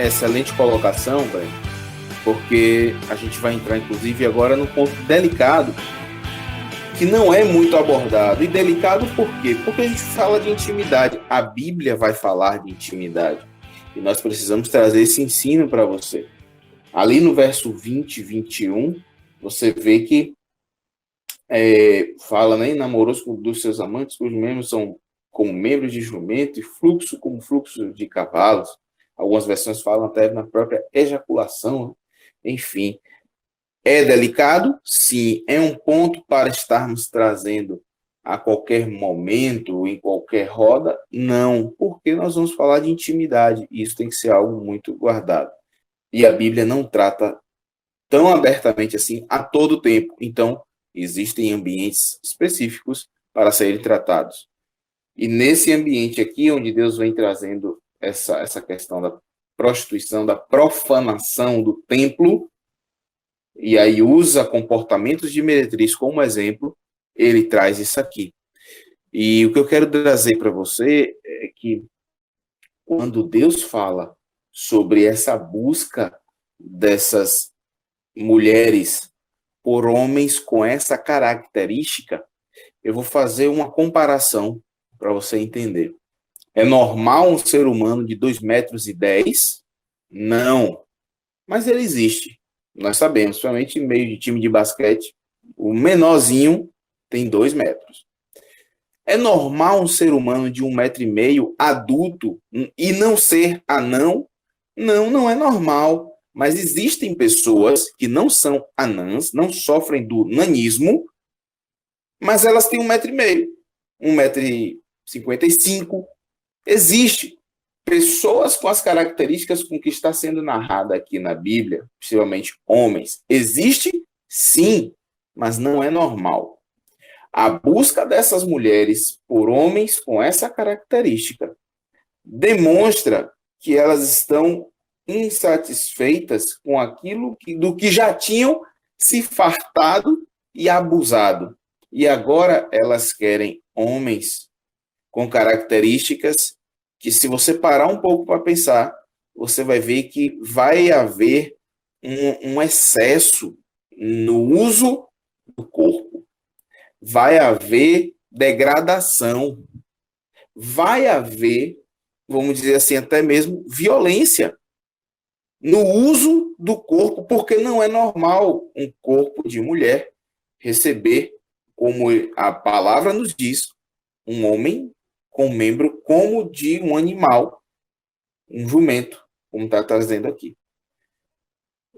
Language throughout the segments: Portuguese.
excelente colocação, velho, porque a gente vai entrar, inclusive, agora num ponto delicado, que não é muito abordado. E delicado por quê? Porque a gente fala de intimidade. A Bíblia vai falar de intimidade. E nós precisamos trazer esse ensino para você. Ali no verso 20 e 21, você vê que fala, né, namoroso dos seus amantes, cujos membros são como membros de jumento e fluxo como fluxo de cavalos. Algumas versões falam até na própria ejaculação. Enfim, é delicado? Sim. É um ponto para estarmos trazendo a qualquer momento, em qualquer roda? Não, porque nós vamos falar de intimidade e isso tem que ser algo muito guardado. E a Bíblia não trata tão abertamente assim a todo tempo. Então, existem ambientes específicos para serem tratados. E nesse ambiente aqui, onde Deus vem trazendo essa questão da prostituição, da profanação do templo, e aí usa comportamentos de meretriz como exemplo, ele traz isso aqui. E o que eu quero trazer para você é que quando Deus fala sobre essa busca dessas mulheres por homens com essa característica, eu vou fazer uma comparação para você entender. É normal um ser humano de 2,10 metros? Não. Mas ele existe. Nós sabemos, principalmente em meio de time de basquete, o menorzinho tem 2 metros. É normal um ser humano de 1,5 metro, adulto, e não ser anão? Não, não é normal. Mas existem pessoas que não são anãs, não sofrem do nanismo, mas elas têm 1,5 metro, 1,55 m. Existe pessoas com as características com que está sendo narrada aqui na Bíblia, possivelmente homens. Existe, sim, mas não é normal. A busca dessas mulheres por homens com essa característica demonstra que elas estão insatisfeitas com aquilo do que já tinham se fartado e abusado. E agora elas querem homens com características que, se você parar um pouco para pensar, você vai ver que vai haver um excesso no uso do corpo. Vai haver degradação. Vai haver, vamos dizer assim, até mesmo violência no uso do corpo, porque não é normal um corpo de mulher receber, como a palavra nos diz, um homem com membro como de um animal, um jumento, como está trazendo aqui.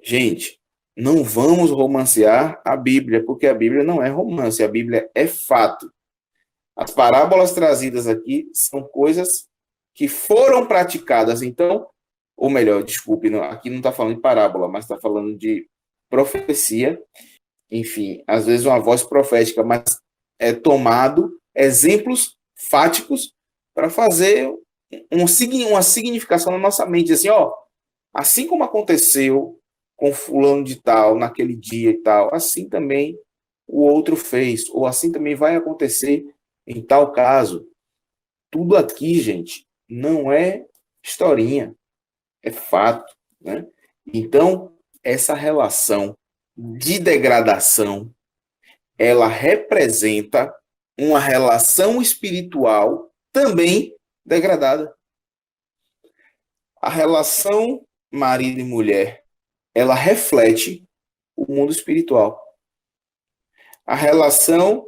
Gente, não vamos romancear a Bíblia, porque a Bíblia não é romance, a Bíblia é fato. As parábolas trazidas aqui são coisas que foram praticadas. Então, ou melhor, desculpe, aqui não está falando de parábola, mas está falando de profecia. Enfim, às vezes uma voz profética, mas é tomado exemplos fáticos para fazer uma significação na nossa mente. Assim, ó, assim como aconteceu com fulano de tal, naquele dia e tal, assim também o outro fez, ou assim também vai acontecer em tal caso. Tudo aqui, gente, não é historinha, é fato, né? Então, essa relação de degradação, ela representa uma relação espiritual também degradada. A relação marido e mulher, ela reflete o mundo espiritual. A relação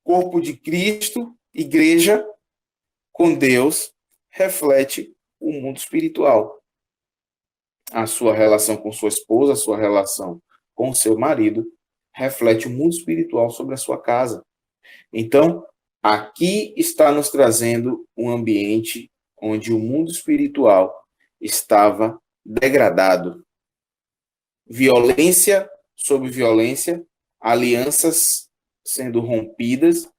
corpo de Cristo, igreja, com Deus, reflete o mundo espiritual. A sua relação com sua esposa, a sua relação com seu marido, reflete o mundo espiritual sobre a sua casa. Então, aqui está nos trazendo um ambiente onde o mundo espiritual estava degradado. Violência sobre violência, alianças sendo rompidas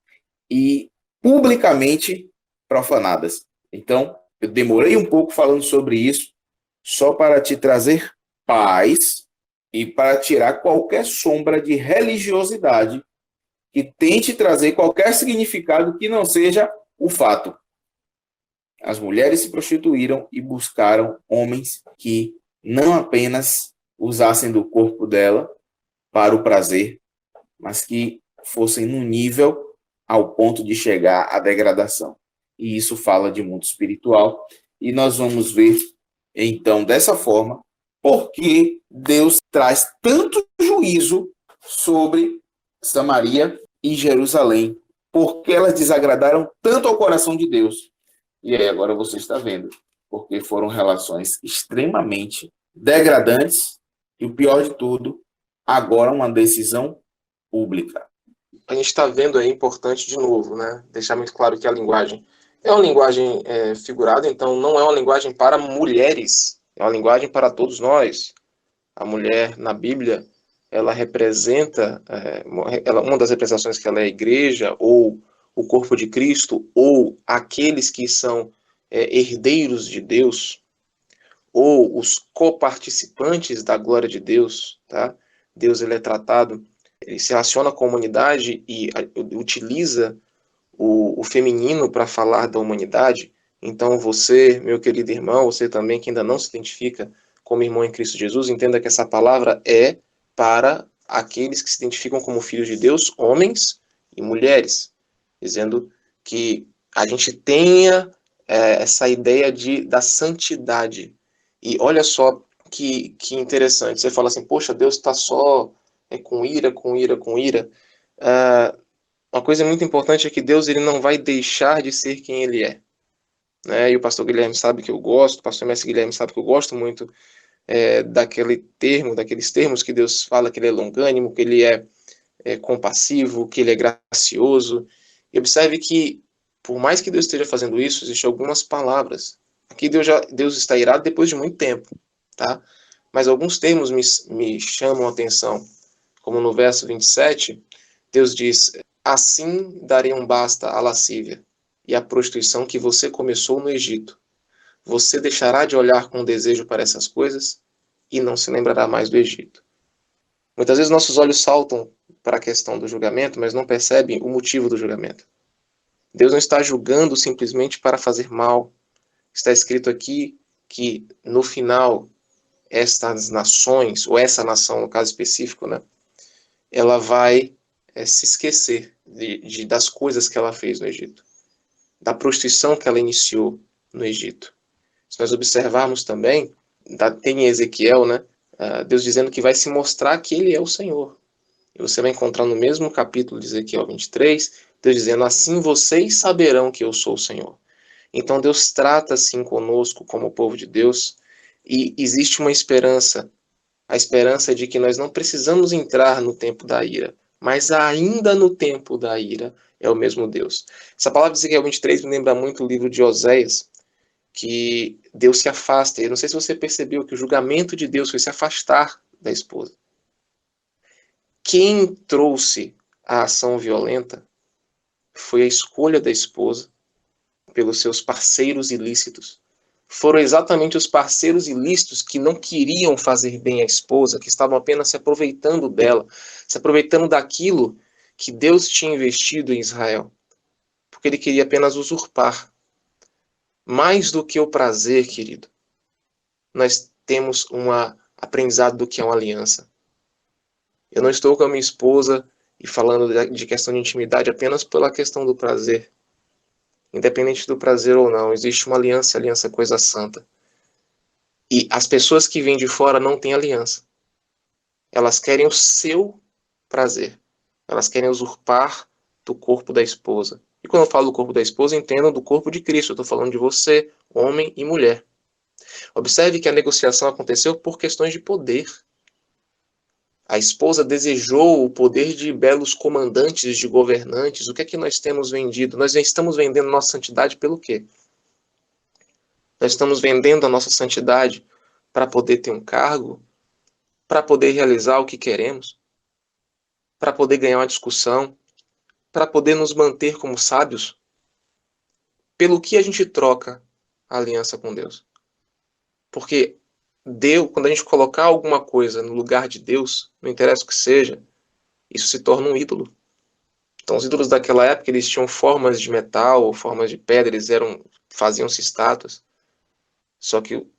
e publicamente profanadas. Então, eu demorei um pouco falando sobre isso, só para te trazer paz e para tirar qualquer sombra de religiosidade que tente trazer qualquer significado que não seja o fato. As mulheres se prostituíram e buscaram homens que não apenas usassem do corpo dela para o prazer, mas que fossem no nível ao ponto de chegar à degradação. E isso fala de mundo espiritual. E nós vamos ver, então, dessa forma, porque Deus traz tanto juízo sobre Samaria e Jerusalém, porque elas desagradaram tanto ao coração de Deus. E aí agora você está vendo, porque foram relações extremamente degradantes e o pior de tudo, agora uma decisão pública. A gente está vendo aí, importante de novo, né? Deixar muito claro que a linguagem é uma linguagem figurada, então não é uma linguagem para mulheres, é uma linguagem para todos nós. A mulher na Bíblia, ela representa, uma das representações que ela é a igreja, ou o corpo de Cristo, ou aqueles que são herdeiros de Deus, ou os coparticipantes da glória de Deus, tá? Deus, ele é tratado, ele se relaciona com a humanidade e utiliza o feminino para falar da humanidade. Então você, meu querido irmão, você também que ainda não se identifica como irmão em Cristo Jesus, entenda que essa palavra é para aqueles que se identificam como filhos de Deus, homens e mulheres, dizendo que a gente tenha essa ideia da santidade. E olha só que interessante, você fala assim, poxa, Deus está só com ira, com ira, com ira. Uma coisa muito importante é que Deus, ele não vai deixar de ser quem ele é. Né? E o pastor Guilherme sabe que eu gosto, o pastor Mestre Guilherme sabe que eu gosto muito daqueles termos que Deus fala que ele é longânimo, que ele é compassivo, que ele é gracioso. E observe que, por mais que Deus esteja fazendo isso, existem algumas palavras. Aqui Deus está irado depois de muito tempo, tá? Mas alguns termos me chamam a atenção, como no verso 27, Deus diz, assim darei um basta à lascívia e à prostituição que você começou no Egito. Você deixará de olhar com desejo para essas coisas e não se lembrará mais do Egito. Muitas vezes nossos olhos saltam para a questão do julgamento, mas não percebem o motivo do julgamento. Deus não está julgando simplesmente para fazer mal. Está escrito aqui que, no final, estas nações, ou essa nação, no caso específico, né, ela vai se esquecer das coisas que ela fez no Egito, da prostituição que ela iniciou no Egito. Se nós observarmos também, tem em Ezequiel, né, Deus dizendo que vai se mostrar que ele é o Senhor. E você vai encontrar no mesmo capítulo de Ezequiel 23, Deus dizendo, assim vocês saberão que eu sou o Senhor. Então Deus trata assim conosco como povo de Deus, e existe uma esperança, a esperança de que nós não precisamos entrar no tempo da ira, mas ainda no tempo da ira é o mesmo Deus. Essa palavra de Ezequiel 23 me lembra muito o livro de Oséias, que Deus se afasta. Eu não sei se você percebeu que o julgamento de Deus foi se afastar da esposa. Quem trouxe a ação violenta foi a escolha da esposa pelos seus parceiros ilícitos. Foram exatamente os parceiros ilícitos que não queriam fazer bem à esposa, que estavam apenas se aproveitando dela, se aproveitando daquilo que Deus tinha investido em Israel, porque ele queria apenas usurpar. Mais do que o prazer, querido, nós temos um aprendizado do que é uma aliança. Eu não estou com a minha esposa e falando de questão de intimidade apenas pela questão do prazer. Independente do prazer ou não, existe uma aliança, e aliança é coisa santa. E as pessoas que vêm de fora não têm aliança. Elas querem o seu prazer. Elas querem usurpar do corpo da esposa. E quando eu falo do corpo da esposa, entendam do corpo de Cristo. Eu estou falando de você, homem e mulher. Observe que a negociação aconteceu por questões de poder. A esposa desejou o poder de belos comandantes, de governantes. O que é que nós temos vendido? Nós estamos vendendo nossa santidade pelo quê? Nós estamos vendendo a nossa santidade para poder ter um cargo, para poder realizar o que queremos, para poder ganhar uma discussão, para poder nos manter como sábios. Pelo que a gente troca a aliança com Deus? Porque Deus, quando a gente colocar alguma coisa no lugar de Deus, não interessa o que seja, isso se torna um ídolo. Então, os ídolos daquela época, eles tinham formas de metal ou formas de pedra, faziam-se estátuas. Só que o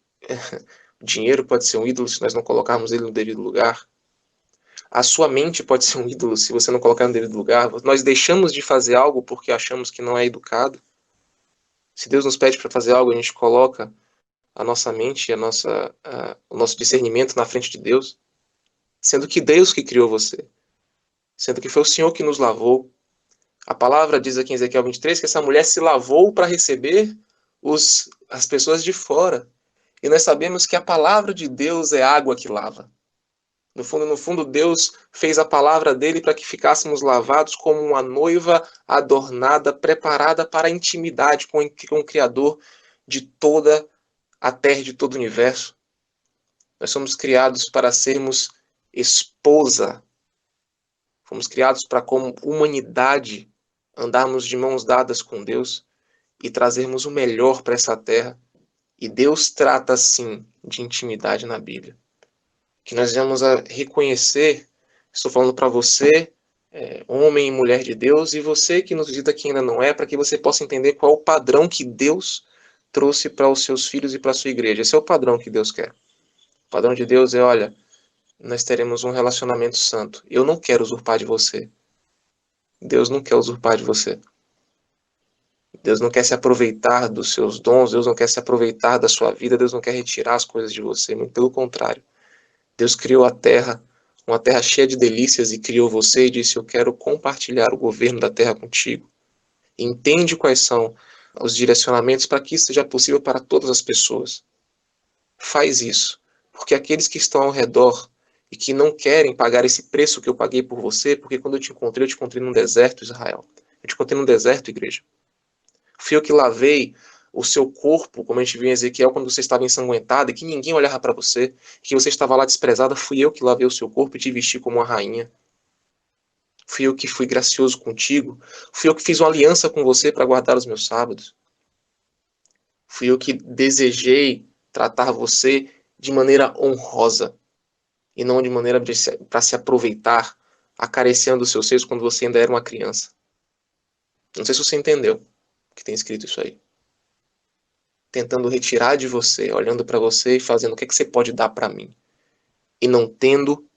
dinheiro pode ser um ídolo se nós não colocarmos ele no devido lugar. A sua mente pode ser um ídolo se você não colocar no devido lugar. Nós deixamos de fazer algo porque achamos que não é educado. Se Deus nos pede para fazer algo, a gente coloca a nossa mente e o nosso discernimento na frente de Deus, sendo que Deus que criou você, sendo que foi o Senhor que nos lavou. A palavra diz aqui em Ezequiel 23 que essa mulher se lavou para receber as pessoas de fora. E nós sabemos que a palavra de Deus é água que lava. No fundo, Deus fez a palavra dele para que ficássemos lavados como uma noiva adornada, preparada para a intimidade com o Criador de toda a terra e de todo o universo. Nós somos criados para sermos esposa. Fomos criados para, como humanidade, andarmos de mãos dadas com Deus e trazermos o melhor para essa terra. E Deus trata, sim, de intimidade na Bíblia. Que nós venhamos a reconhecer, estou falando para você, homem e mulher de Deus, e você que nos visita que ainda não é, para que você possa entender qual é o padrão que Deus trouxe para os seus filhos e para a sua igreja. Esse é o padrão que Deus quer. O padrão de Deus é, olha, nós teremos um relacionamento santo. Eu não quero usurpar de você. Deus não quer usurpar de você. Deus não quer se aproveitar dos seus dons, Deus não quer se aproveitar da sua vida, Deus não quer retirar as coisas de você, muito pelo contrário. Deus criou a terra, uma terra cheia de delícias, e criou você e disse, eu quero compartilhar o governo da terra contigo. Entende quais são os direcionamentos para que isso seja possível para todas as pessoas. Faz isso, porque aqueles que estão ao redor e que não querem pagar esse preço que eu paguei por você, porque quando eu te encontrei num deserto, Israel. Eu te encontrei num deserto, igreja. Fui eu que lavei o seu corpo, como a gente viu em Ezequiel, quando você estava ensanguentada e que ninguém olhava para você, que você estava lá desprezada, fui eu que lavei o seu corpo e te vesti como uma rainha. Fui eu que fui gracioso contigo. Fui eu que fiz uma aliança com você para guardar os meus sábados. Fui eu que desejei tratar você de maneira honrosa e não de maneira para se aproveitar, acariciando os seus seios quando você ainda era uma criança. Não sei se você entendeu que tem escrito isso aí. Tentando retirar de você, olhando para você e fazendo o que você pode dar para mim. E não tendo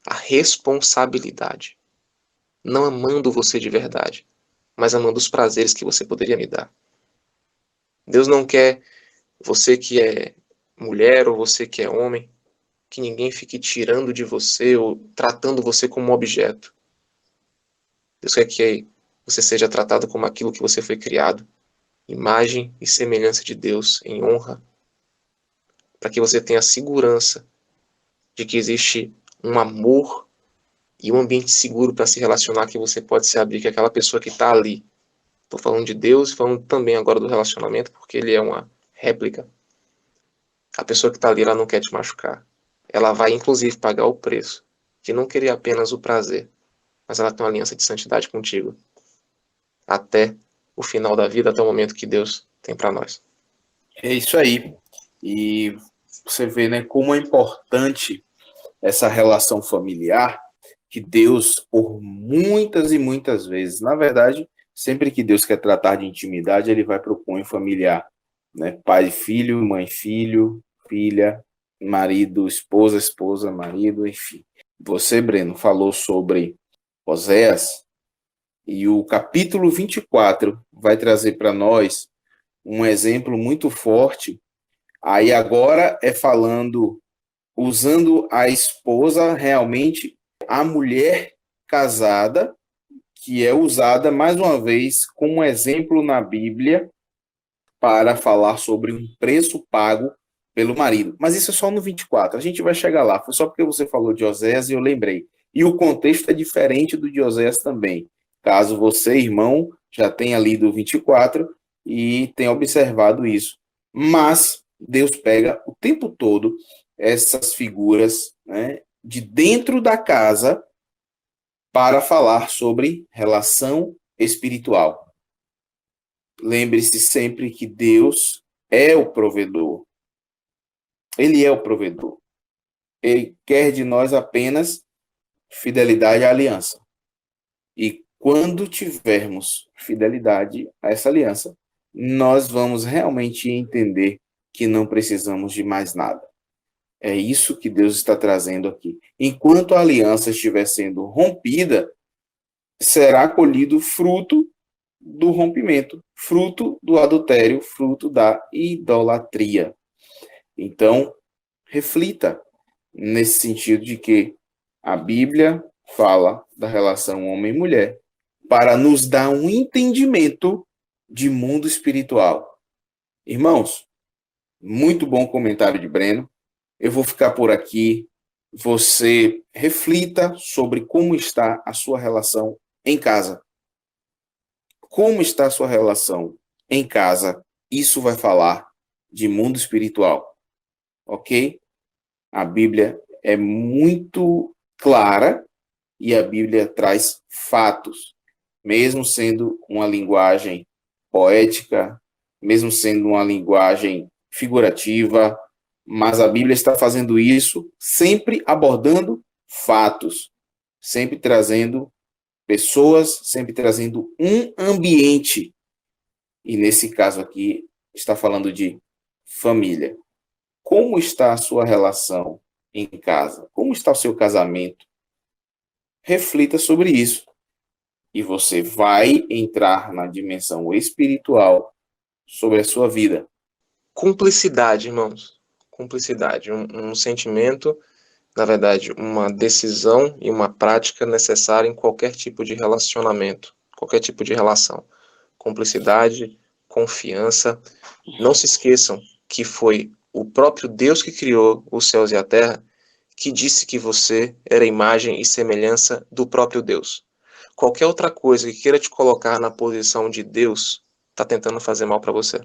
a responsabilidade. Não amando você de verdade, mas amando os prazeres que você poderia me dar. Deus não quer você que é mulher ou você que é homem, que ninguém fique tirando de você ou tratando você como um objeto. Deus quer que você seja tratado como aquilo que você foi criado, imagem e semelhança de Deus, em honra, para que você tenha segurança de que existe um amor e um ambiente seguro para se relacionar, que você pode se abrir, que é aquela pessoa que está ali. Estou falando de Deus e falando também agora do relacionamento, porque ele é uma réplica. A pessoa que está ali, ela não quer te machucar. Ela vai, inclusive, pagar o preço de não querer apenas o prazer, mas ela tem uma aliança de santidade contigo. Até o final da vida, até o momento que Deus tem para nós. É isso aí. E você vê, né, como é importante essa relação familiar, que Deus, por muitas e muitas vezes, na verdade, sempre que Deus quer tratar de intimidade, ele vai para o cunho familiar, né? Pai, filho, mãe, filho, filha, marido, esposa, esposa, marido, enfim. Você, Breno, falou sobre Oséias, e o capítulo 24 vai trazer para nós um exemplo muito forte. Aí agora é falando, usando a esposa, realmente a mulher casada, que é usada mais uma vez como exemplo na Bíblia para falar sobre um preço pago pelo marido. Mas isso é só no 24. A gente vai chegar lá. Foi só porque você falou de Oséias e eu lembrei. E o contexto é diferente do de Oséias também. Caso você, irmão, já tenha lido o 24 e tenha observado isso. Mas Deus pega o tempo todo essas figuras, né, de dentro da casa para falar sobre relação espiritual. Lembre-se sempre que Deus é o provedor. Ele é o provedor. Ele quer de nós apenas fidelidade à aliança. E quando tivermos fidelidade a essa aliança, nós vamos realmente entender que não precisamos de mais nada. É isso que Deus está trazendo aqui. Enquanto a aliança estiver sendo rompida, será colhido fruto do rompimento, fruto do adultério, fruto da idolatria. Então, reflita nesse sentido de que a Bíblia fala da relação homem e mulher para nos dar um entendimento de mundo espiritual. Irmãos, muito bom comentário de Breno. Eu vou ficar por aqui. Você reflita sobre como está a sua relação em casa. Como está a sua relação em casa? Isso vai falar de mundo espiritual, ok? A Bíblia é muito clara e a Bíblia traz fatos, mesmo sendo uma linguagem poética, mesmo sendo uma linguagem figurativa, mas a Bíblia está fazendo isso sempre abordando fatos, sempre trazendo pessoas, sempre trazendo um ambiente. E nesse caso aqui, está falando de família. Como está a sua relação em casa? Como está o seu casamento? Reflita sobre isso. E você vai entrar na dimensão espiritual sobre a sua vida. Cumplicidade, irmãos. Cumplicidade. Um sentimento, na verdade, uma decisão e uma prática necessária em qualquer tipo de relacionamento, qualquer tipo de relação. Cumplicidade, confiança. Não se esqueçam que foi o próprio Deus que criou os céus e a terra, que disse que você era imagem e semelhança do próprio Deus. Qualquer outra coisa que queira te colocar na posição de Deus está tentando fazer mal para você.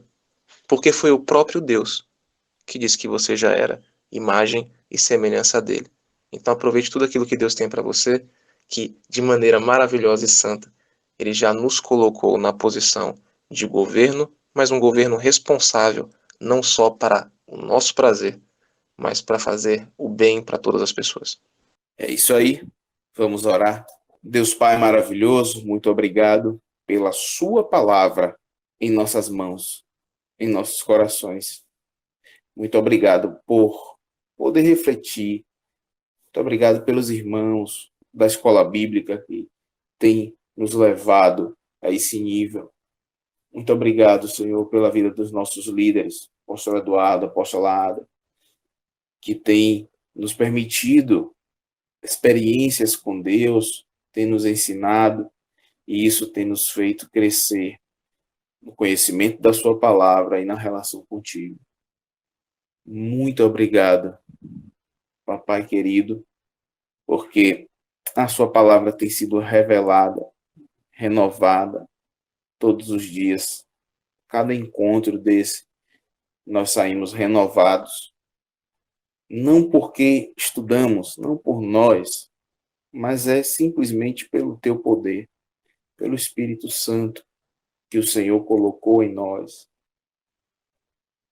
Porque foi o próprio Deus que disse que você já era imagem e semelhança dele. Então aproveite tudo aquilo que Deus tem para você, que de maneira maravilhosa e santa, ele já nos colocou na posição de governo, mas um governo responsável, não só para o nosso prazer, mas para fazer o bem para todas as pessoas. É isso aí. Vamos orar. Deus Pai maravilhoso, muito obrigado pela sua palavra em nossas mãos, em nossos corações. Muito obrigado por poder refletir. Muito obrigado pelos irmãos da escola bíblica que têm nos levado a esse nível. Muito obrigado, Senhor, pela vida dos nossos líderes, apóstolo Eduardo, apóstola Ada, que tem nos permitido experiências com Deus, tem nos ensinado, e isso tem nos feito crescer no conhecimento da sua palavra e na relação contigo. Muito obrigado, papai querido, porque a sua palavra tem sido revelada, renovada todos os dias. Cada encontro desse, nós saímos renovados, não porque estudamos, não por nós, mas é simplesmente pelo teu poder, pelo Espírito Santo que o Senhor colocou em nós.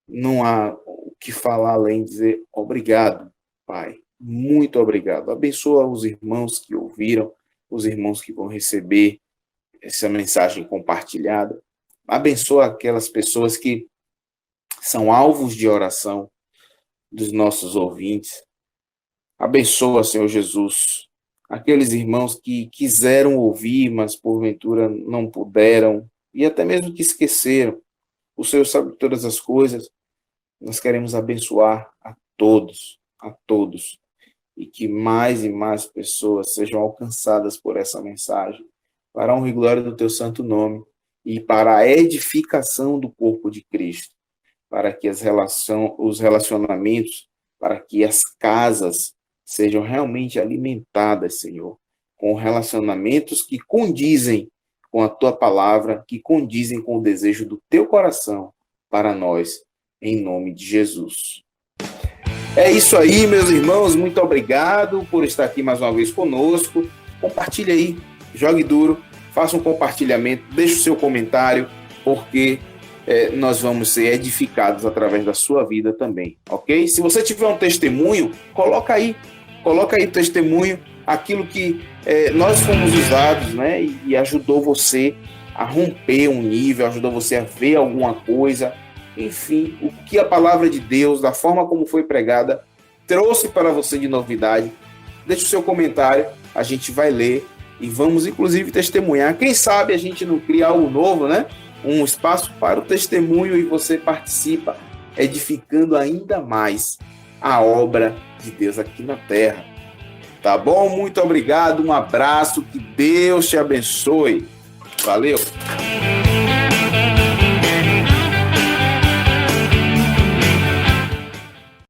Não há o que falar além de dizer obrigado, Pai. Muito obrigado. Abençoa os irmãos que ouviram, os irmãos que vão receber essa mensagem compartilhada. Abençoa aquelas pessoas que são alvos de oração dos nossos ouvintes. Abençoa, Senhor Jesus, aqueles irmãos que quiseram ouvir, mas porventura não puderam, e até mesmo que esqueceram. O Senhor sabe todas as coisas. Nós queremos abençoar a todos, e que mais e mais pessoas sejam alcançadas por essa mensagem, para a honra e glória do teu santo nome, e para a edificação do corpo de Cristo, para que os relacionamentos, para que as casas sejam realmente alimentadas, Senhor, com relacionamentos que condizem com a tua palavra, que condizem com o desejo do teu coração para nós, em nome de Jesus. É isso aí, meus irmãos, muito obrigado por estar aqui mais uma vez conosco. Compartilhe aí, jogue duro, faça um compartilhamento, deixe o seu comentário, porque nós vamos ser edificados através da sua vida também, ok? Se você tiver um testemunho, coloca aí o testemunho, aquilo que nós fomos usados, né? E ajudou você a romper um nível, ajudou você a ver alguma coisa. Enfim, o que a palavra de Deus, da forma como foi pregada, trouxe para você de novidade. Deixe o seu comentário, a gente vai ler e vamos, inclusive, testemunhar. Quem sabe a gente não cria algo novo, né? Um espaço para o testemunho e você participa, edificando ainda mais a obra de Deus aqui na terra. Tá bom? Muito obrigado, um abraço, que Deus te abençoe. Valeu!